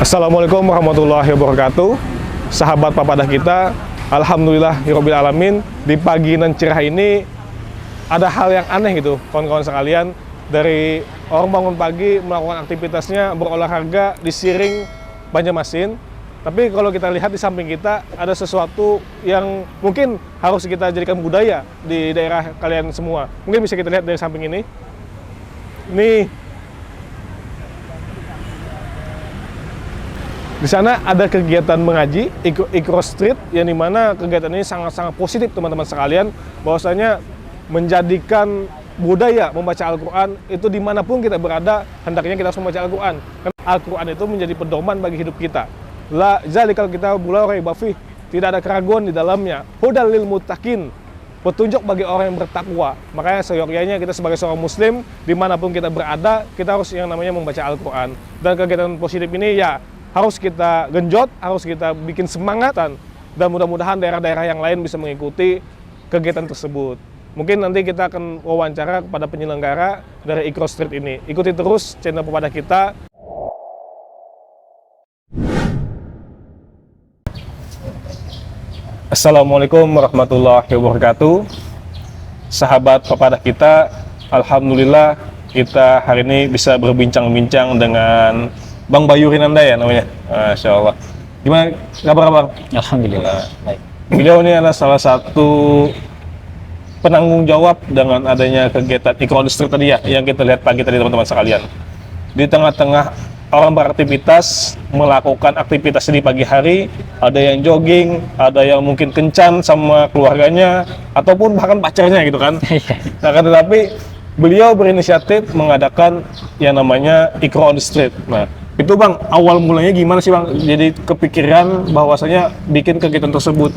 Assalamualaikum warahmatullahi wabarakatuh. Sahabat papadah kita, alhamdulillahirabbil alamin. Di pagi nan cerah ini ada hal yang aneh gitu, kawan-kawan sekalian. Dari orang bangun pagi melakukan aktivitasnya berolahraga di Siring Banjarmasin. Tapi kalau kita lihat di samping kita ada sesuatu yang mungkin harus kita jadikan budaya di daerah kalian semua. Mungkin bisa kita lihat dari samping ini. Nih, di sana ada kegiatan mengaji, Iqra Street, yang dimana kegiatan ini sangat-sangat positif teman-teman sekalian, bahwasanya menjadikan budaya membaca Al-Quran itu dimanapun kita berada, hendaknya kita harus membaca Al-Quran. Karena Al-Quran itu menjadi pedoman bagi hidup kita. La zalikal kitabu la raiba fih, tidak ada keraguan di dalamnya. Hudal lil muttaqin, petunjuk bagi orang yang bertakwa. Makanya seyogyanya kita sebagai seorang muslim, dimanapun kita berada, kita harus yang namanya membaca Al-Quran. Dan kegiatan positif ini ya harus kita genjot, harus kita bikin semangatan, dan mudah-mudahan daerah-daerah yang lain bisa mengikuti kegiatan tersebut. Mungkin nanti kita akan wawancara kepada penyelenggara dari Iqra Street ini. Ikuti terus channel Papadah kita. Assalamualaikum warahmatullahi wabarakatuh. Sahabat Papadah kita, alhamdulillah kita hari ini bisa berbincang-bincang dengan Bang Bayu Rinanda ya namanya, Masya Allah. Gimana kabar? Alhamdulillah. Baik. Beliau ini adalah salah satu penanggung jawab dengan adanya kegiatan Iqra Street tadi ya, yang kita lihat pagi tadi teman-teman sekalian. Di tengah-tengah orang beraktivitas, melakukan aktivitas di pagi hari, ada yang jogging, ada yang mungkin kencan sama keluarganya, ataupun bahkan pacarnya gitu kan. Nah, tetapi beliau berinisiatif mengadakan yang namanya Iqra Street. Nah, itu Bang, awal mulanya gimana sih Bang? Jadi kepikiran bahwasanya bikin kegiatan tersebut.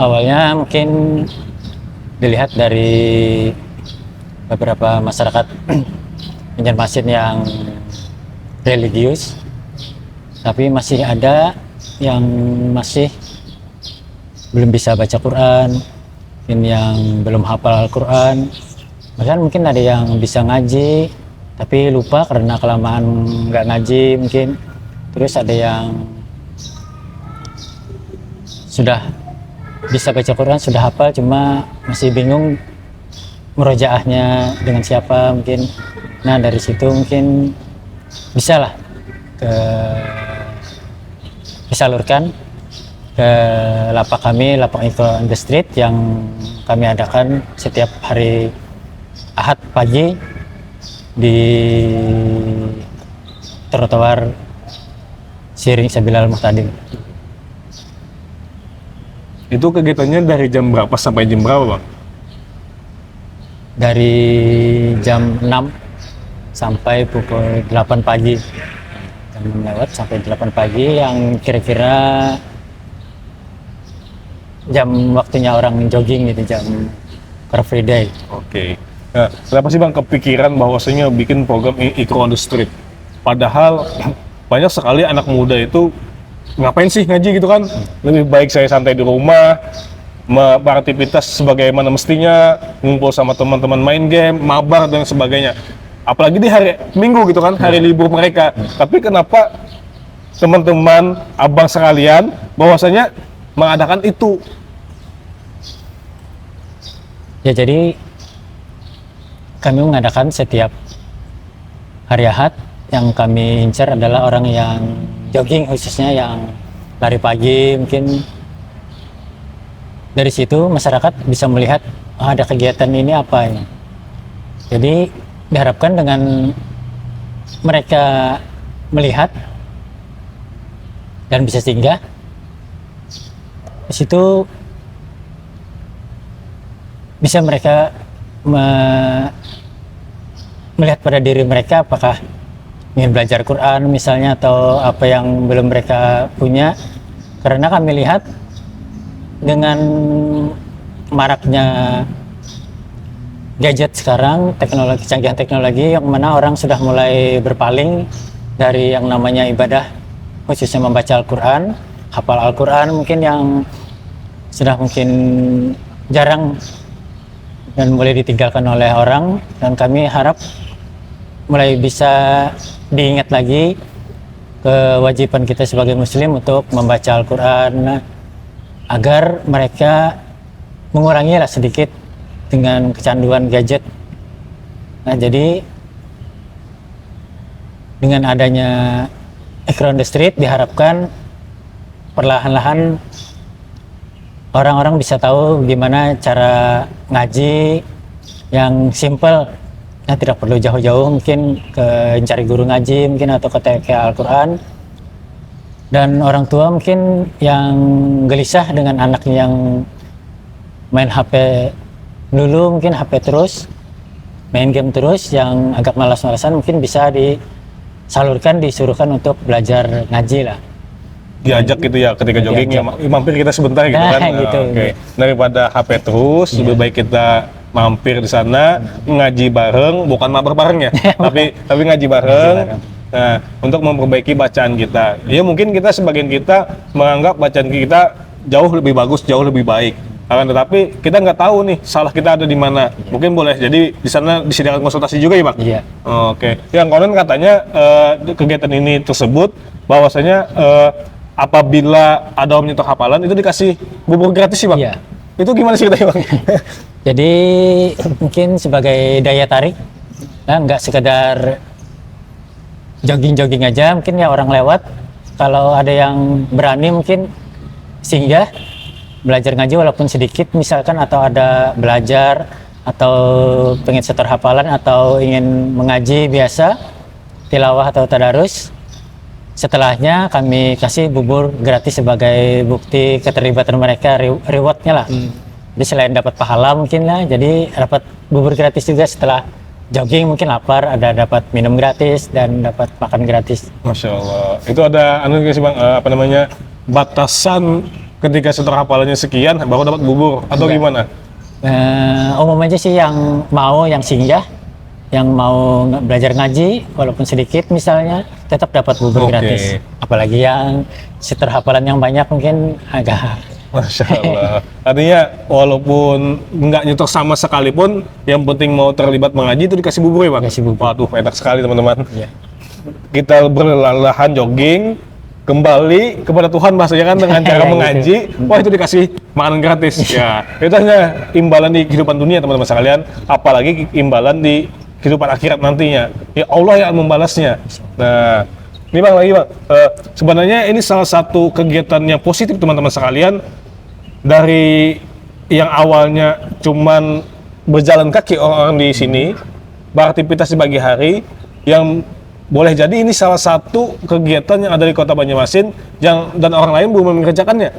Awalnya mungkin dilihat dari beberapa masyarakat Banjarmasin yang religius, tapi masih ada yang masih belum bisa baca Quran, mungkin yang belum hafal Al-Quran. Bahkan mungkin ada yang bisa ngaji tapi lupa karena kelamaan nggak ngaji mungkin. Terus ada yang sudah bisa baca Quran, sudah hafal, cuma masih bingung murojaahnya dengan siapa mungkin. Nah, dari situ mungkin bisa lah disalurkan ke lapak kami, lapak Iqra Street, yang kami adakan setiap hari Ahad pagi di trotoar Siring Sabilal Muhtadin. Itu kegiatannya dari jam berapa sampai jam berapa Bang? Dari jam 6 sampai pukul 8 pagi. Jam 6 lewat sampai 8 pagi, yang kira-kira jam waktunya orang jogging gitu, jam Car Free Day. Oke. Nah, kenapa sih Bang kepikiran bahwasanya bikin program Iqra Street? Padahal banyak sekali anak muda itu ngapain sih ngaji gitu kan? Lebih baik saya santai di rumah, beraktivitas sebagaimana mestinya, ngumpul sama teman-teman main game, mabar dan sebagainya. Apalagi di hari Minggu gitu kan, hari libur mereka. Tapi kenapa teman-teman, abang sekalian, bahwasanya mengadakan itu? Ya, jadi kami mengadakan setiap hari Ahad. Yang kami incar adalah orang yang jogging, khususnya yang lari pagi. Mungkin dari situ masyarakat bisa melihat ada kegiatan ini apa ini. Jadi diharapkan dengan mereka melihat dan bisa singgah di situ, bisa mereka melihat pada diri mereka apakah ingin belajar Quran misalnya, atau apa yang belum mereka punya. Karena kami lihat dengan maraknya gadget sekarang, teknologi, canggihan teknologi, yang mana orang sudah mulai berpaling dari yang namanya ibadah, khususnya membaca Al-Quran, hafal Al-Quran, mungkin yang sudah mungkin jarang dan boleh ditinggalkan oleh orang. Dan kami harap mulai bisa diingat lagi kewajiban kita sebagai muslim untuk membaca Al-Quran agar mereka mengurangi lah sedikit dengan kecanduan gadget. Nah, jadi dengan adanya Iqra on the Street diharapkan perlahan-lahan orang-orang bisa tahu gimana cara ngaji yang simple. Nah, tidak perlu jauh-jauh mungkin ke cari guru ngaji mungkin atau ke TK Al-Quran. Dan orang tua mungkin yang gelisah dengan anaknya yang main HP dulu, mungkin HP terus, main game terus, yang agak malas-malasan mungkin bisa disalurkan, disuruhkan untuk belajar ngaji lah. Diajak gitu ya ketika jogging ya, mampir kita sebentar gitu Nah, kan. gitu. Oke. Daripada HP terus, lebih baik kita mampir di sana, ngaji bareng, bukan mabar bareng ya, tapi ngaji bareng. Nah, untuk memperbaiki bacaan kita. Ya mungkin kita sebagian kita menganggap bacaan kita jauh lebih bagus, jauh lebih baik. Akan tetapi kita nggak tahu nih salah kita ada di mana. Mungkin boleh jadi di sana disediakan konsultasi juga ya Bang? Iya. Oke. Yang konon katanya kegiatan ini tersebut bahwasanya apabila ada om nyetok hafalan itu dikasih bubur gratis sih Bang? Iya. Itu gimana sih Bang? Jadi mungkin sebagai daya tarik, nah, nggak sekedar jogging-jogging aja, mungkin ya orang lewat, kalau ada yang berani mungkin singgah belajar ngaji walaupun sedikit misalkan, atau ada belajar atau pengen setor hafalan atau ingin mengaji biasa tilawah atau tadarus, setelahnya kami kasih bubur gratis sebagai bukti keterlibatan mereka, rewardnya lah. Jadi selain dapat pahala mungkin lah, jadi dapat bubur gratis juga setelah jogging, mungkin lapar, ada dapat minum gratis dan dapat makan gratis. Masya Allah. Itu ada sih Bang, batasan ketika setor hafalannya sekian baru dapat bubur atau gimana? Umum aja sih yang mau, yang singgah, yang mau belajar ngaji walaupun sedikit misalnya, tetap dapat bubur gratis. Apalagi yang setor hafalan yang banyak mungkin agak. Masya Allah. Artinya walaupun nggak nyetok sama sekalipun, yang penting mau terlibat mengaji itu dikasih bubur ya Bang? Dikasih bubur. Waduh, enak sekali teman-teman. Iya. Kita berlalahan jogging, kembali kepada Tuhan bahasanya kan dengan cara mengaji, wah itu dikasih makanan gratis. Ya, itu hanya imbalan di kehidupan dunia teman-teman sekalian, apalagi imbalan di kehidupan akhirat nantinya. Ya Allah yang membalasnya. Nah, ini Bang lagi Bang, sebenarnya ini salah satu kegiatan yang positif teman-teman sekalian, dari yang awalnya cuman berjalan kaki orang-orang di sini, beraktivitas di pagi hari, yang boleh jadi ini salah satu kegiatan yang ada di Kota Banjarmasin dan orang lain belum mengerjakannya.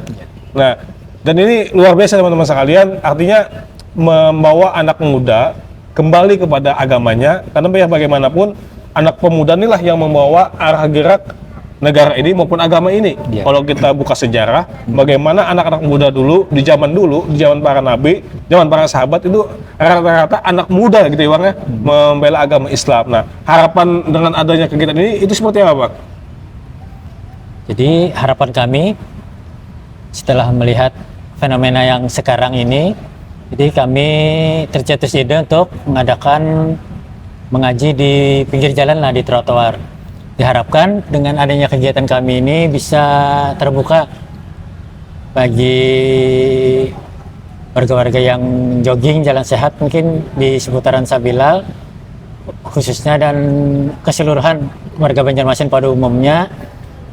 Nah, dan ini luar biasa teman-teman sekalian, artinya membawa anak muda kembali kepada agamanya, karena biar bagaimanapun anak pemuda inilah yang membawa arah gerak negara ini maupun agama ini. Yeah. Kalau kita buka sejarah, bagaimana anak-anak muda dulu, di zaman para nabi, zaman para sahabat itu rata-rata anak muda gitu ya Bang ya, membela agama Islam. Nah, harapan dengan adanya kegiatan ini itu seperti apa Bang? Jadi harapan kami setelah melihat fenomena yang sekarang ini, jadi kami tercetus ide untuk mengadakan mengaji di pinggir jalan lah, di trotoar. Diharapkan dengan adanya kegiatan kami ini bisa terbuka bagi warga-warga yang jogging jalan sehat mungkin di seputaran Sabilal khususnya, dan keseluruhan warga Banjarmasin pada umumnya,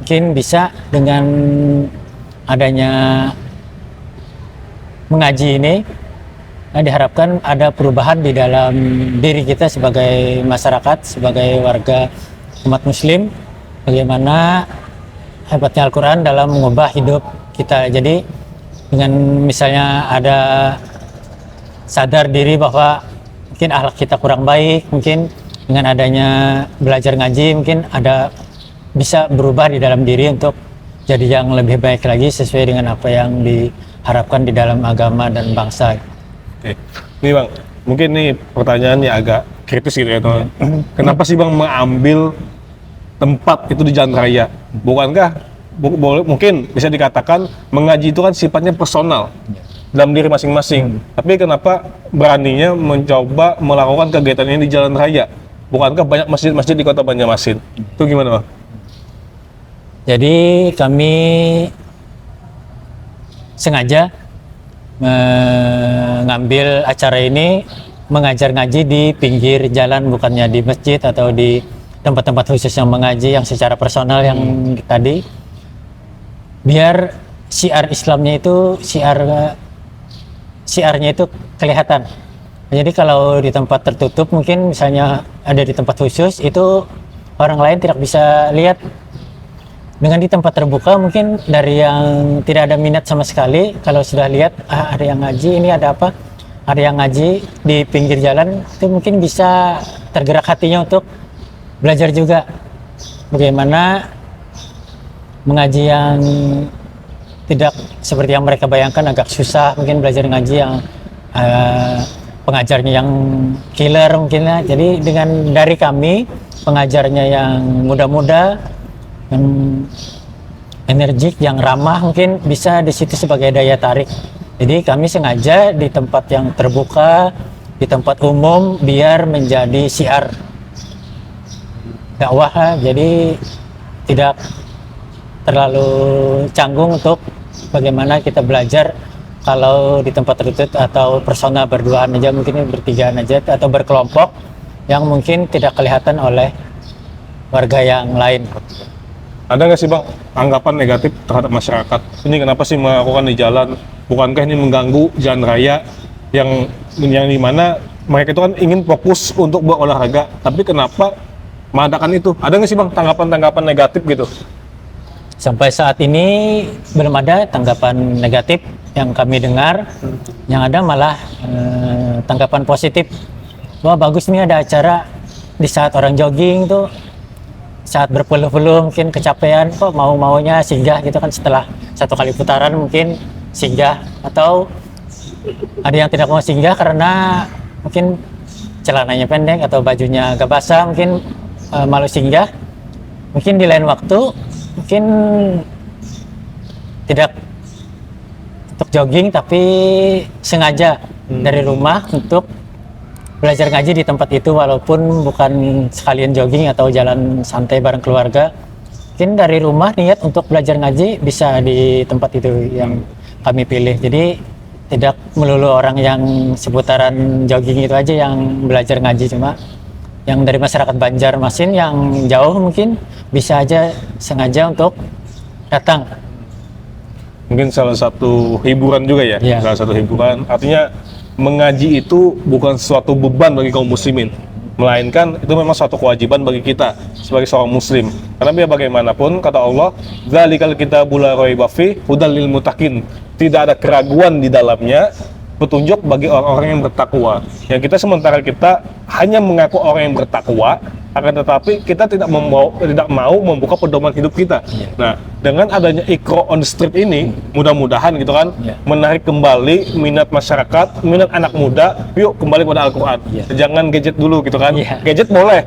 mungkin bisa dengan adanya mengaji ini, nah, diharapkan ada perubahan di dalam diri kita sebagai masyarakat, sebagai warga umat muslim, bagaimana hebatnya Al-Quran dalam mengubah hidup kita. Jadi dengan misalnya ada sadar diri bahwa mungkin akhlak kita kurang baik, mungkin dengan adanya belajar ngaji mungkin ada bisa berubah di dalam diri untuk jadi yang lebih baik lagi sesuai dengan apa yang diharapkan di dalam agama dan bangsa. Oke. Nih Bang, mungkin nih pertanyaannya agak kritis gitu ya teman. Kenapa sih Bang mengambil tempat itu di jalan raya? Bukankah mungkin bisa dikatakan mengaji itu kan sifatnya personal dalam diri masing-masing. Tapi kenapa beraninya mencoba melakukan kegiatan ini di jalan raya? Bukankah banyak masjid-masjid di kota Banjarmasin? Itu gimana, Bang? Jadi kami sengaja mengambil acara ini mengajar ngaji di pinggir jalan, bukannya di masjid atau di tempat-tempat khusus yang mengaji yang secara personal yang tadi, biar syiar Islamnya itu syiarnya itu kelihatan. Jadi kalau di tempat tertutup, mungkin misalnya ada di tempat khusus, itu orang lain tidak bisa lihat. Dengan di tempat terbuka, mungkin dari yang tidak ada minat sama sekali, kalau sudah lihat ada yang ngaji, ini ada apa, ada yang ngaji di pinggir jalan, itu mungkin bisa tergerak hatinya untuk belajar juga bagaimana mengaji yang tidak seperti yang mereka bayangkan, agak susah mungkin belajar ngaji yang pengajarnya yang killer mungkin ya. Jadi dengan dari kami pengajarnya yang muda-muda, yang energik, yang ramah, mungkin bisa di situ sebagai daya tarik. Jadi kami sengaja di tempat yang terbuka, di tempat umum, biar menjadi syiar dakwah. Jadi tidak terlalu canggung untuk bagaimana kita belajar kalau di tempat tertutup atau personal berduaan aja, mungkin bertigaan aja atau berkelompok yang mungkin tidak kelihatan oleh warga yang lain. Ada nggak sih, Bang, anggapan negatif terhadap masyarakat? Ini kenapa sih melakukan di jalan? Bukankah ini mengganggu jalan raya yang dimana mereka itu kan ingin fokus untuk berolahraga, tapi kenapa mengadakan itu? Ada nggak sih, Bang, tanggapan-tanggapan negatif gitu? Sampai saat ini belum ada tanggapan negatif yang kami dengar. Yang ada malah tanggapan positif. Wah, bagus nih ada acara di saat orang jogging tuh, saat berpeluh-peluh mungkin kecapean, kok mau-maunya singgah gitu kan, setelah satu kali putaran mungkin singgah, atau ada yang tidak mau singgah karena mungkin celananya pendek atau bajunya agak basah, mungkin malu singgah. Mungkin di lain waktu mungkin tidak untuk jogging tapi sengaja dari rumah untuk belajar ngaji di tempat itu, walaupun bukan sekalian jogging atau jalan santai bareng keluarga. Mungkin dari rumah niat untuk belajar ngaji bisa di tempat itu yang kami pilih. Jadi tidak melulu orang yang seputaran jogging itu aja yang belajar ngaji, cuma yang dari masyarakat Banjarmasin yang jauh mungkin bisa aja sengaja untuk datang. Mungkin salah satu hiburan juga ya, Ya. Salah satu hiburan. Artinya mengaji itu bukan suatu beban bagi kaum muslimin, melainkan itu memang suatu kewajiban bagi kita sebagai seorang muslim. Karena biar bagaimanapun, kata Allah, "Dzalikal kitabul la raiba fihi hudal lil muttaqin." Tidak ada keraguan di dalamnya, petunjuk bagi orang-orang yang bertakwa. Yang kita sementara kita hanya mengaku orang yang bertakwa, akan tetapi kita tidak mau membuka pedoman hidup kita. Nah, dengan adanya Iqra on the Street ini, mudah-mudahan gitu kan, menarik kembali minat masyarakat, minat anak muda, yuk kembali pada Al-Quran. Jangan gadget dulu gitu kan. Gadget boleh,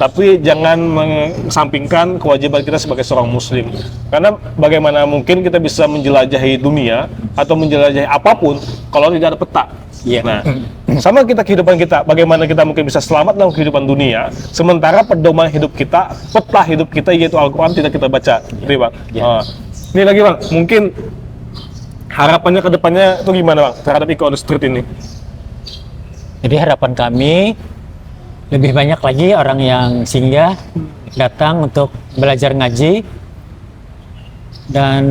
tapi jangan mengesampingkan kewajiban kita sebagai seorang muslim. Karena bagaimana mungkin kita bisa menjelajahi dunia atau menjelajahi apapun kalau tidak ada peta. Nah, sama kita kehidupan kita, bagaimana kita mungkin bisa selamat dalam kehidupan dunia, sementara pedoman hidup kita, peta hidup kita yaitu Al-Quran tidak kita baca. Bang. Ini lagi, Bang, mungkin harapannya ke depannya itu gimana, Bang, terhadap Iqra on the Street ini? Jadi harapan kami lebih banyak lagi orang yang singgah datang untuk belajar ngaji dan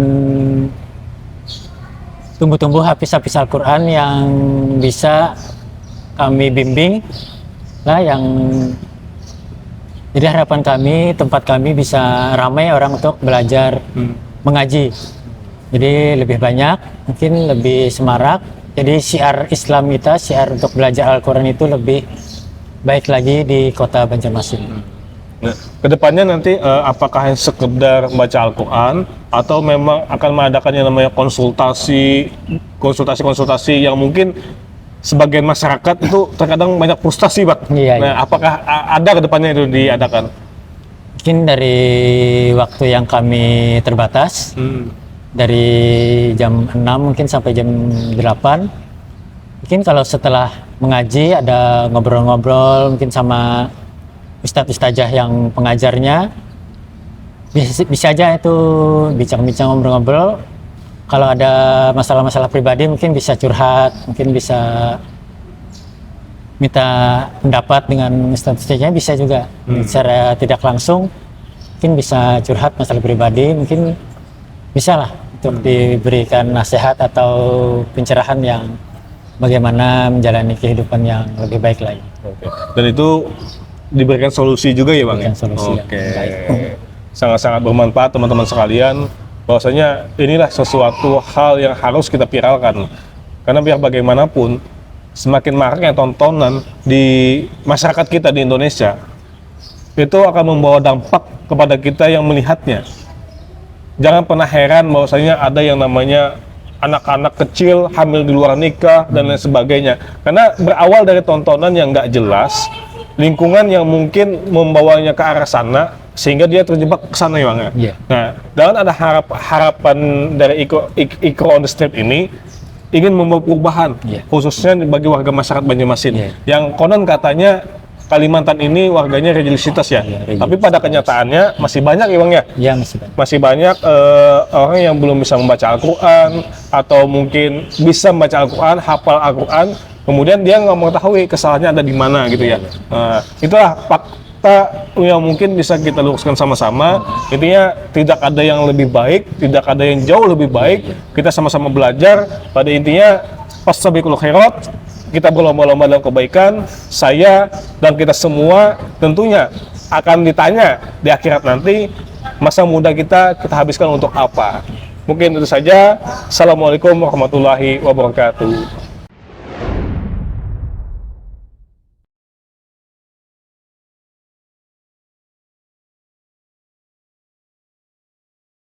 tumbuh-tumbuh hafiz-hafiz Al-Quran yang bisa kami bimbing lah, yang jadi harapan kami, tempat kami bisa ramai orang untuk belajar mengaji. Jadi lebih banyak, mungkin lebih semarak. Jadi syiar Islam kita, syiar untuk belajar Al-Quran itu lebih baik lagi di kota Banjarmasin. Nah, kedepannya nanti apakah sekedar membaca Al-Quran atau memang akan mengadakan yang namanya konsultasi yang mungkin sebagian masyarakat itu terkadang banyak frustasi, Pak. Nah, apakah ada kedepannya itu diadakan? Mungkin dari waktu yang kami terbatas, dari jam 6 mungkin sampai jam 8. Mungkin kalau setelah mengaji ada ngobrol-ngobrol mungkin sama ustadz-ustadzah yang pengajarnya bisa aja itu bincang-bincang, ngobrol-ngobrol. Kalau ada masalah-masalah pribadi mungkin bisa curhat, mungkin bisa minta pendapat dengan ustadz-ustadznya, bisa juga secara tidak langsung mungkin bisa curhat masalah pribadi, mungkin bisa lah untuk diberikan nasihat atau pencerahan yang bagaimana menjalani kehidupan yang lebih baik lagi. Oke. Dan itu diberikan solusi juga ya Bang? Diberikan solusi yang Oke. baik. Sangat-sangat bermanfaat teman-teman sekalian, bahwasanya inilah sesuatu hal yang harus kita viralkan. Karena biar bagaimanapun, semakin maraknya tontonan di masyarakat kita di Indonesia, itu akan membawa dampak kepada kita yang melihatnya. Jangan pernah heran bahwasanya ada yang namanya anak-anak kecil hamil di luar nikah dan lain sebagainya. Karena berawal dari tontonan yang nggak jelas, lingkungan yang mungkin membawanya ke arah sana, sehingga dia terjebak ke sana ya Bang. Iya. Nah, dengan ada harapan dari Ikro on the Street ini ingin membawa perubahan, Iya. khususnya bagi warga masyarakat Banjarmasin, Iya. yang konon katanya Kalimantan ini warganya religiusitas ya, Iya, religius. tapi pada kenyataannya masih banyak ya Bang ya, Ya masih banyak. masih banyak orang yang belum bisa membaca Al-Quran, atau mungkin bisa membaca Al-Quran, hafal Al-Quran, kemudian dia nggak mengetahui kesalahannya ada di mana gitu ya. Itulah fakta yang mungkin bisa kita luruskan sama-sama. Intinya tidak ada yang lebih baik, tidak ada yang jauh lebih baik. Kita sama-sama belajar. Pada intinya, fastabiqul khairat, kita berlomba-lomba dalam kebaikan. Saya dan kita semua tentunya akan ditanya di akhirat nanti, masa muda kita habiskan untuk apa. Mungkin itu saja. Assalamualaikum warahmatullahi wabarakatuh.